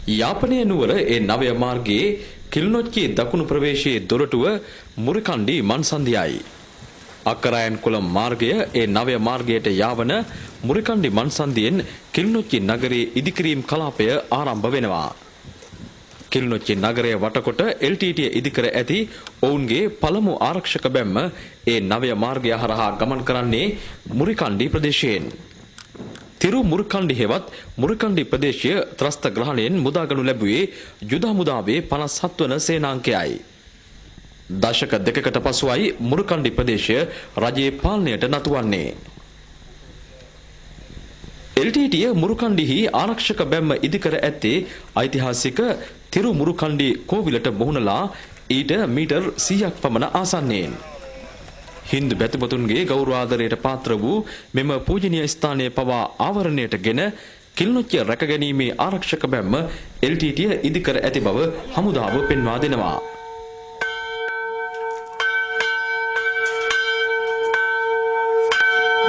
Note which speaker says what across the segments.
Speaker 1: යාපනයේ නුවර ඒ නවය මාර්ගයේ කිල්නොච්චි දකුණු ප්‍රවේශයේ දොරටුව මුරිකණ්ඩි මන්සන්දියයි. අක්කරායන් කුලම් මාර්ගය ඒ නවය මාර්ගයට යාවන මුරිකණ්ඩි මන්සන්දියෙන් කිල්නොච්චි නගරයේ ඉදිකිරීම් කලාපය ආරම්භ වෙනවා. කිල්නොච්චි නගරය වටකොට LTT ඉදිකර ඇති ඔවුන්ගේ පළමු ආරක්ෂක බැම්ම ඒ නවය මාර්ගය හරහා ගමන් කරන්නේ මුරිකණ්ඩි ප්‍රදේශයෙන්. තිරු මුරිකණ්ඩි හෙවත් මුරිකණ්ඩි ප්‍රදේශය ත්‍රස්ත ග්‍රහණයෙන් මුදාගනු ලැබුවේ යුද හමුදාවේ 57 වන සේනාංකයයි. දශක දෙකකට පසුවයි මුරිකණ්ඩි ප්‍රදේශය රජයේ පාලනයට නතුවන්නේ. LTT මුරිකණ්ඩිහි ආරක්ෂක බැම්ම ඉදිකර ඇත්තේ ඓතිහාසික තිරු මුරිකණ්ඩි කෝවිලට මුහුණලා ඊට මීටර් 100ක් පමණ ආසන්නයෙන්. හින්දු බැතිමතුන්ගේ ගෞරවාදරයට පාත්‍ර වූ මෙම පූජනීය ස්ථානයේ පවා ආවරණයටගෙන කිල්නොච්චිය රැකගැනීමේ ආරක්ෂක බැම්ම LTT ඉදිකර ඇති බව හමුදාව පෙන්වා දෙනවා.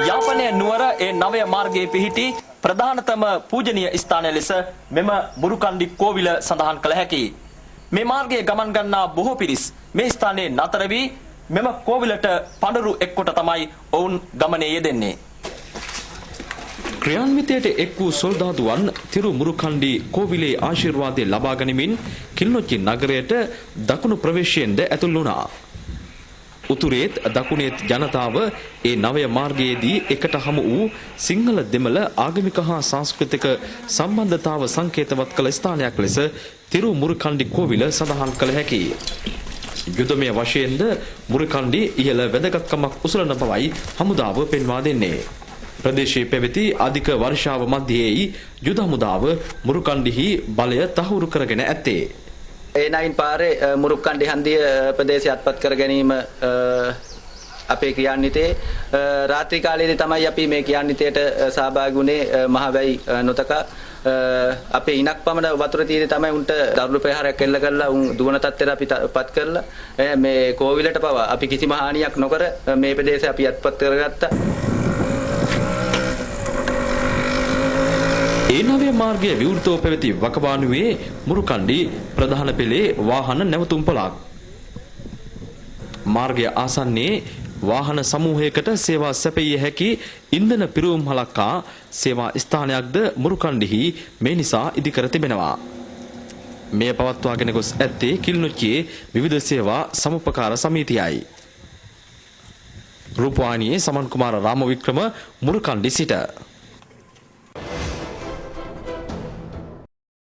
Speaker 1: යාපනයේ නුවර ඒ නවය මාර්ගයේ පිහිටි ප්‍රධානතම පූජනීය ස්ථානය ලෙස මෙම මුරිකණ්ඩි කෝවිල සඳහන් කළ හැකියි. මේ මාර්ගයේ ගමන් ගන්නා බොහෝ පිරිස් මේ ස්ථානයේ නතර වී මෙම කෝවිලට පඬුරු එක්කොට තමයි ඔවුන් ගමනේ යෙදෙන්නේ. ක්‍රියාන්විතයට එක් වූ සොල්දාදුවන් තිරු මුරිකණ්ඩි කෝවිලේ ආශිර්වාදය ලබා ගනිමින් කිල්නොච්චි නගරයට දකුණු ප්‍රවේශයෙන්ද ඇතුල් වුණා. උතුරේත් දකුණේත් ජනතාව ඒ නවය මාර්ගයේදී එකට හමු වූ සිංහල දෙමළ ආගමික හා සංස්කෘතික සම්බන්ධතාව සංකේතවත් කළ ස්ථානයක් ලෙස තිරු මුරිකණ්ඩි කෝවිල සඳහන් කළ හැකියි. යුදමය වශයෙන්ද මුරිකණ්ඩි ඉහළ වැදගත්කමක් උසලන බවයි හමුදාව පෙන්වා දෙන්නේ. ප්‍රදේශයේ පැවති අධික වර්ෂාව මැදයේයි යුද හමුදාව මුරිකණ්ඩිහි බලය තහවුරු කරගෙන ඇත්තේ.
Speaker 2: A9 පාරේ මුරිකණ්ඩි හන්දිය ප්‍රදේශය අත්පත් කර ගැනීම අපේ ක්‍රියාන්විතයේ රාත්‍රී කාලයේදී තමයි අපි මේ ක්‍රියාන්විතයට සහභාගී වුණේ. මහවැයි නොතකා අපේ ඉනක් පමණ වතුර තියෙන්නේ තමයි උන්ට දරුණු ප්‍රහාරයක් එල්ල කරලා උන් දුවන තත්ත්වයට අපි පත් කරලා මේ කෝවිලට පවා අපි කිසිම හානියක් නොකර මේ ප්‍රදේශය අපි අත්පත් කරගත්තා. ඒ නවය මාර්ගයේ විවෘතව පැවති වකවානුවේ මුරිකණ්ඩි ප්‍රධාන පෙළේ වාහන නැවතුම් පොළක්. මාර්ගය ආසන්නයේ වාහන සමූහයකට සේවා සැපයිය හැකි ඉන්ධන පිරවුම් හලක්කා සේවා ස්ථානයක්ද මුරිකණ්ඩිහි මේ නිසා ඉදිකර තිබෙනවා. මෙය පවත්වාගෙන ගොස් ඇත්තේ කිල්නොච්චියේ විවිධ සේවා සමුපකාර සමිතියයි. රූපවාහිනියේ සමන් කුමාර රාමවික්‍රම මුරිකණ්ඩි සිට